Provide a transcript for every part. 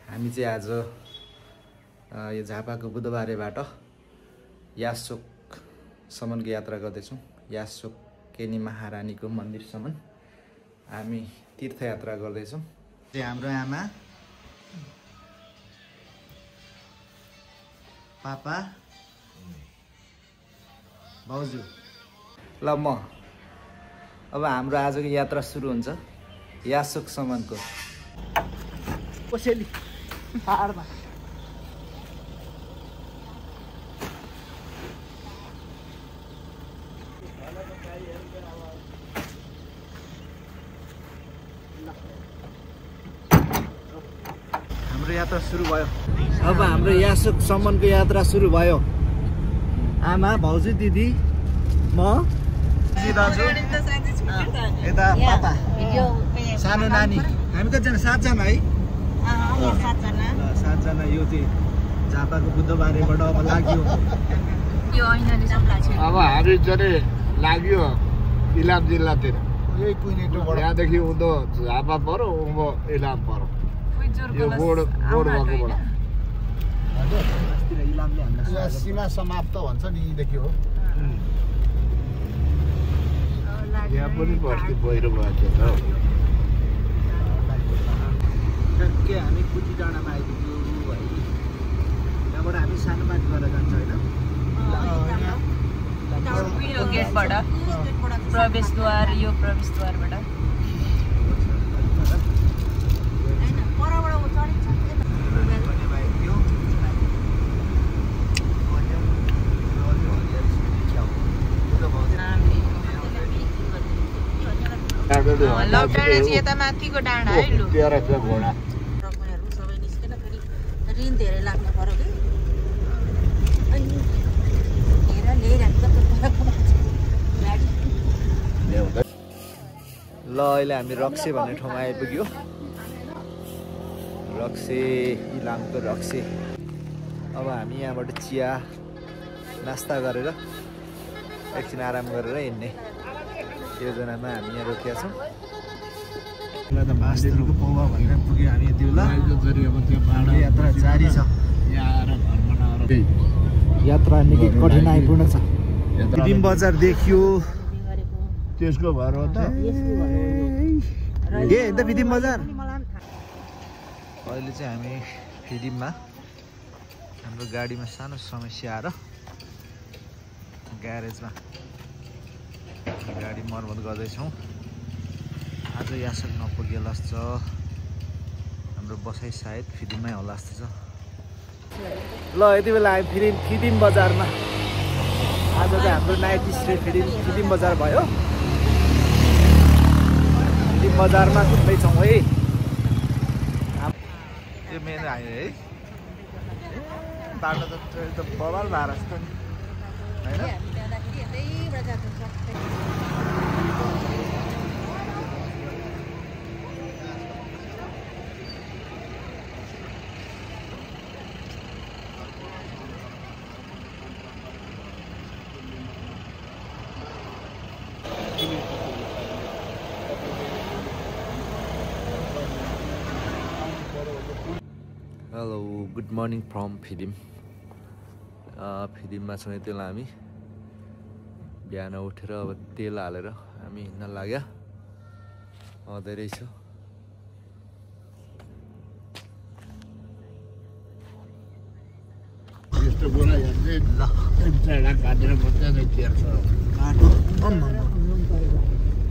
हामी चाहिँ आज यो झापाको बुधबारेबाट यासोकसम्मको यात्रा गर्दैछौँ। यासोक केनी महारानीको मन्दिरसम्म हामी तीर्थयात्रा गर्दैछौँ। हाम्रो आमा, पापा, भाउजू ल म। अब हाम्रो आजको यात्रा सुरु हुन्छ यासोकसम्मको। कोसेली पाहाडमा हाम्रो यात्रा सुरु भयो। अब हाम्रो यासोकसम्मको यात्रा सुरु भयो। आमा, भाउजू, दिदी, म, दाजु, यता पापा, सानो नानी। हामी कतिजना? 7 जना है। 7 जना। यो चाहिँ झापाको बुधबारेबाट अब लाग्यो। अब हामी चाहिँ लाग्यो इलाम जिल्लातिर। यही कुइनेटोबाट यहाँदेखि उँधो झापा पऱ्यो, उँभो इलाम पऱ्यो। यो बोर्ड भएकोबाट सीमा समाप्त भन्छ नि, यहीँदेखि हो। यहाँ पनि बस्ती पहिरो भएको छ। ठ्याक्कै हामी कुटी डाँडामा आइपुग्यो है। त्यहाँबाट हामी सानो माथि गरेर जान्छ होइन? यो गेटबाट प्रवेशद्वार, यो प्रवेशद्वारबाट लौटाडा चाहिँ यता माथिको डाँडा है। लु घोडा सबै निस्केन, फेरि ऋण धेरै लाग्ने पऱ्यो कि ल अहिले हामी रक्से भन्ने ठाउँमा आइपुग्यो। रक्से, इलामको रक्से। अब हामी यहाँबाट चिया नास्ता गरेर एकछिन आराम गरेर हिँड्ने योजनामा हामी यहाँ रोकेका छौँ। मास्टरको पौवा भनेर पुग्यो हामी दिउला। यात्रा जारी छ। यात्रा निकै कठिनाइपूर्ण छ। फिदिम बजार देखियो, त्यसको भएर हो त। ए त फिदिम बजार। अहिले चाहिँ हामी फिदिममा हाम्रो गाडीमा सानो समस्या आएर ग्यारेजमा गाडी मर्मत गर्दैछौँ। आज यासोक नपुगेला जस्तो छ। हाम्रो बसाइ सायद फिदिममै होला जस्तो छ। ल यति बेला हामी फेरि फिदिम बजारमा। आज चाहिँ हाम्रो नाइट स्टे फिदिम बजार भयो। फिदिम बजारमा घुम्दैछौँ है। यो मेन आयो है। बाटो त बबाल भएर जस्तो नि होइन? Hello, good morning from Phidim. फिदिममा छौँ यति बेला हामी। बिहान उठेर अब तेल हालेर हामी हिँड्न लाग्यो। धेरै छ।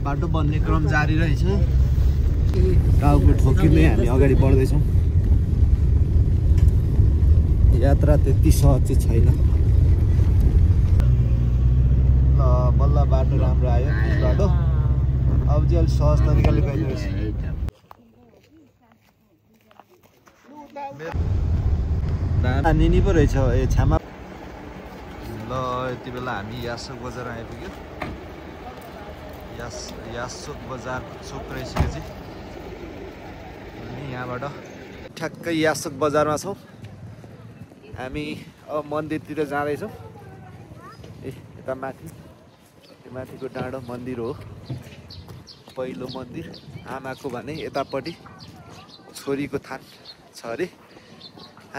बाटो बन्ने क्रम जारी रहेछ। टाउको ठोकिँदै हामी अगाडि बढ्दैछौँ। यात्रा त्यति सहज चाहिँ छैन। ल बल्ल बाटो राम्रो आयो। बाटो अब चाहिँ अलिक सहज तरिकाले गइरहेको छ। निनी पो रहेछ। ए छामा। ल यति बेला हामी यासोक बजार आइपुग्यो। यासोक बजार चोक रहेछ चाहिँ। अनि यहाँबाट ठ्याक्कै यासोक बजारमा छौँ हामी। अब मन्दिरतिर जाँदैछौँ। ए यता माथि, त्यो माथिको डाँडो मन्दिर हो। पहिलो मन्दिर आमाको भने यतापट्टि छोरीको थान छ अरे।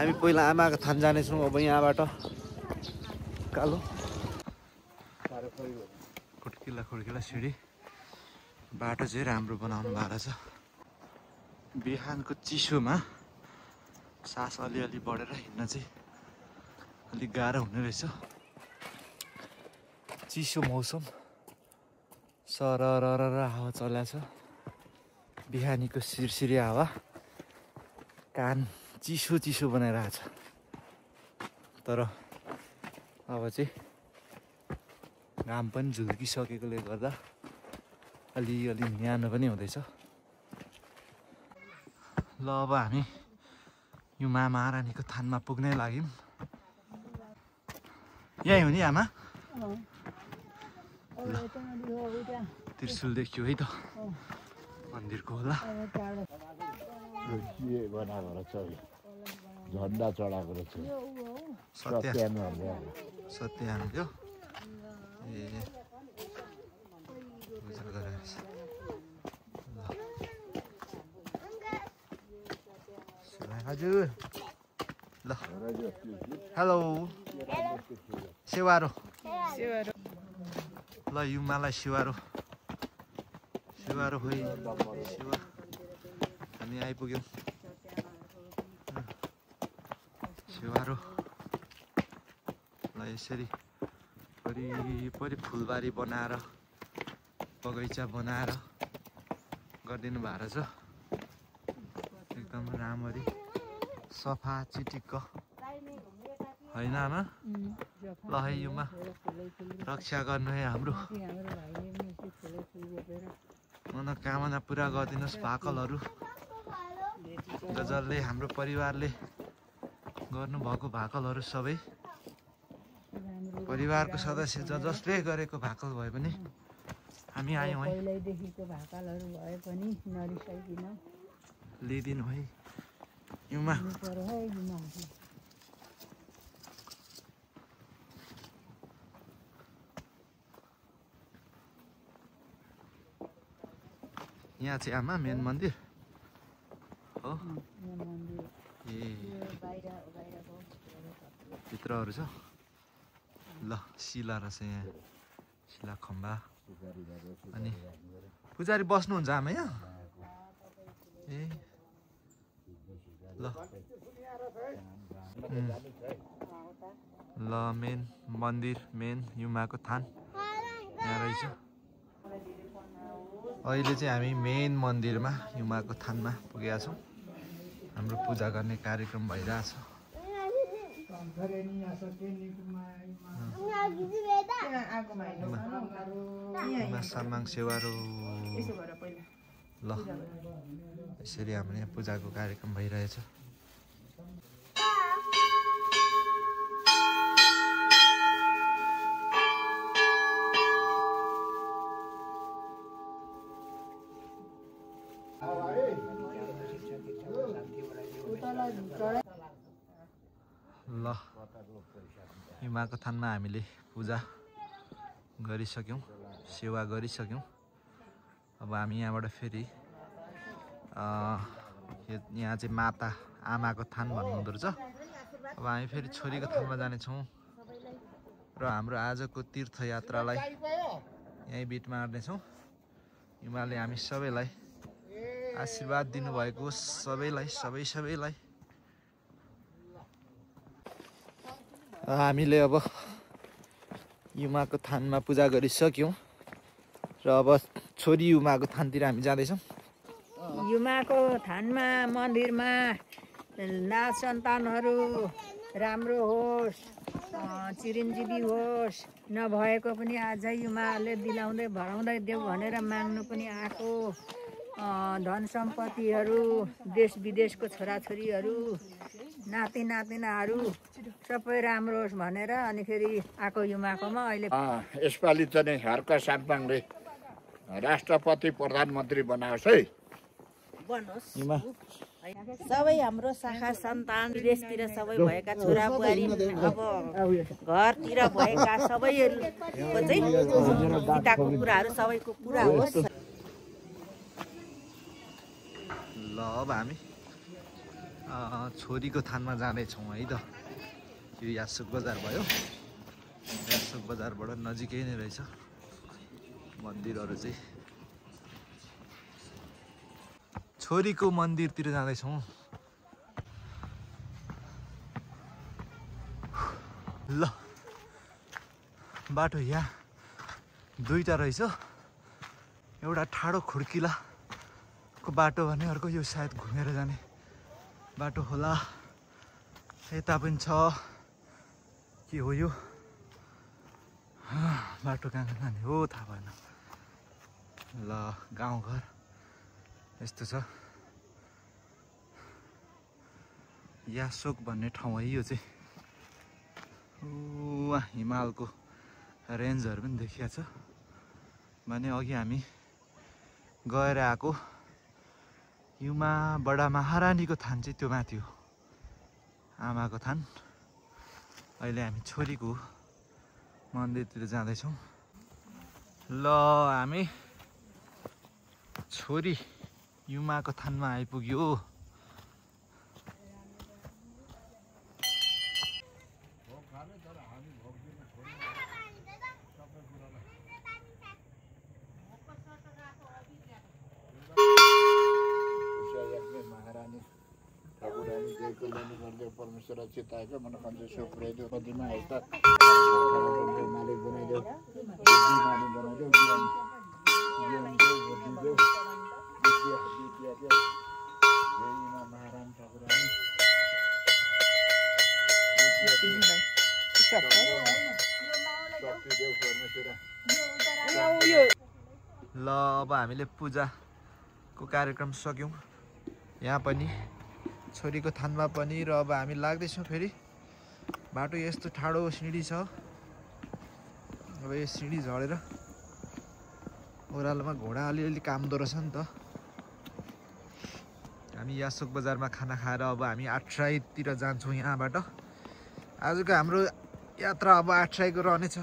हामी पहिला आमाको थान जानेछौँ। अब यहाँबाट कालो खुड्किला सिँढी बाटो चाहिँ राम्रो बनाउनु भएको छ। बिहानको चिसोमा सास अलिअलि बढेर हिँड्न चाहिँ अलिक गाह्रो हुने रहेछ। चिसो मौसम सरर हावा चलेको छ। बिहानीको सिरसिरी हावा कान चिसो बनाइरहेछ। तर अब चाहिँ घाम पनि झुल्किसकेकोले गर्दा अलिअलि न्यानो पनि हुँदैछ। ल अब हामी यो महारानीको थानमा पुग्नै लाग्यौँ। यहीँ हो नि आमा? त्रिशुल देखियो है त मन्दिरको होला। झन्डा चढाएको रहेछ सत्यान थियो। ए पूजा गरेर हजुर। ल हेलो सेवारो ल युमालाई सेवारो होइ सेवा। हामी आइपुग्यौँ सेवारो। ल यसरी वरिपरि फुलबारी बनाएर बगैँचा बनाएर गरिदिनु भएको छ। एकदम राम्ररी सफा चिटिक्क होइन आमा? ल है युमा रक्षा गर्नु है हाम्रो मनोकामना पुरा गरिदिनुहोस्। भाकलहरू जसले हाम्रो परिवारले गर्नुभएको भाकलहरू सबै परिवारको सदस्य जसले गरेको भाकल भए पनि हामी आयौँ है। पहिल्यैदेखिको भाकलहरू भए पनि नरिसाइदिन लिइदिनु है युमा। यहाँ चाहिँ आमा मेन मन्दिर हो। ए भित्रहरू छ। ल शिला रहेछ यहाँ, शिला खम्बा। अनि पुजारी बस्नुहुन्छ आमा यहाँ? ए ल ल मेन मन्दिर मेन युमाको थान यहाँ रहेछ। अहिले चाहिँ हामी मेन मन्दिरमा युमाको थानमा पुगेका छौँ। हाम्रो पूजा गर्ने कार्यक्रम भइरहेछ। सामाङ सेवारो ल यसरी हाम्रो यहाँ पूजाको कार्यक्रम भइरहेछ। ल युमाको थानमा हामीले पूजा गरिसक्यौँ, सेवा गरिसक्यौँ। अब हामी यहाँबाट फेरि यहाँ चाहिँ माता आमाको थान भन्नुहुँदो रहेछ। अब हामी फेरि छोरीको थानमा जानेछौँ र हाम्रो आजको तीर्थयात्रालाई यहीँ बिट मार्नेछौँ। युमाले हामी सबैलाई आशीर्वाद दिनुभएको सबैलाई हामीले अब युमाको थानमा पूजा गरिसक्यौँ र अब छोरी युमाको थानतिर हामी जाँदैछौँ। युमाको थानमा मन्दिरमा नाच सन्तानहरू राम्रो होस्, चिरञ्जीवी होस्, नभएको पनि अझै युमाले दिलाउँदै भराउँदै देऊ भनेर माग्नु पनि आएको। धन सम्पत्तिहरू, देश विदेशको छोराछोरीहरू, नाति नातिनाहरू सबै राम्रो होस् भनेर अनि फेरि आएको युमाकोमा। अहिले यसपालि चाहिँ हर्क साम्पाङले राष्ट्रपति प्रधानमन्त्री बनाओस् है। सबै हाम्रो शाखा सन्तान विदेशतिर सबै भएका छोरा बुहारी, अब घरतिर भएका सबैको चाहिँ पिताको कुराहरू सबैको पुरा होस्। ल अब हामी छोरीको थानमा जाँदैछौँ है त। यो यासुक बजार भयो। यासुक बजारबाट नजिकै नै रहेछ मन्दिरहरू चाहिँ। छोरीको मन्दिरतिर जाँदैछौँ। ल बाटो यहाँ दुईटा रहेछ, एउटा ठाडो खुड्किलाको बाटो भने अर्को यो सायद घुमेर जाने बाटो होला। यता पनि छ के हो यो बाटो कहाँ जाने हो थाहा भएन। ल गाउँघर यस्तो छ। यासोक भन्ने ठाउँ है यो चाहिँ। वहाँ हिमालको रेन्जहरू पनि देखिया छ भने अघि हामी गएर आएको युमा बडा महारानीको थान चाहिँ त्यो माथि हो, आमाको थान। अहिले हामी छोरीको मन्दिरतिर जाँदैछौँ। ल हामी छोरी युमाको थानमा आइपुग्यो। परमेश्वर चिताएको मनोकांक्षा सो पुर्याइदियो। कतिमा यस्ता मालिक बनाइदेऊ, मालिक बनाइदेऊ, महारानी ठाकुरानी ल अब हामीले पूजाको कार्यक्रम सक्यौँ यहाँ पनि, छोरीको थानमा पनि। र अब हामी लाग्दैछौँ फेरि। बाटो यस्तो ठाडो सिँढी छ। अब यो सिँढी झरेर ओह्रालोमा घोडा अलिअलि कामदो रहेछ नि त। हामी यासोक बजारमा खाना खाएर अब हामी आठराईतिर जान्छौँ यहाँबाट। आजको हाम्रो यात्रा अब आठराईको रहनेछ।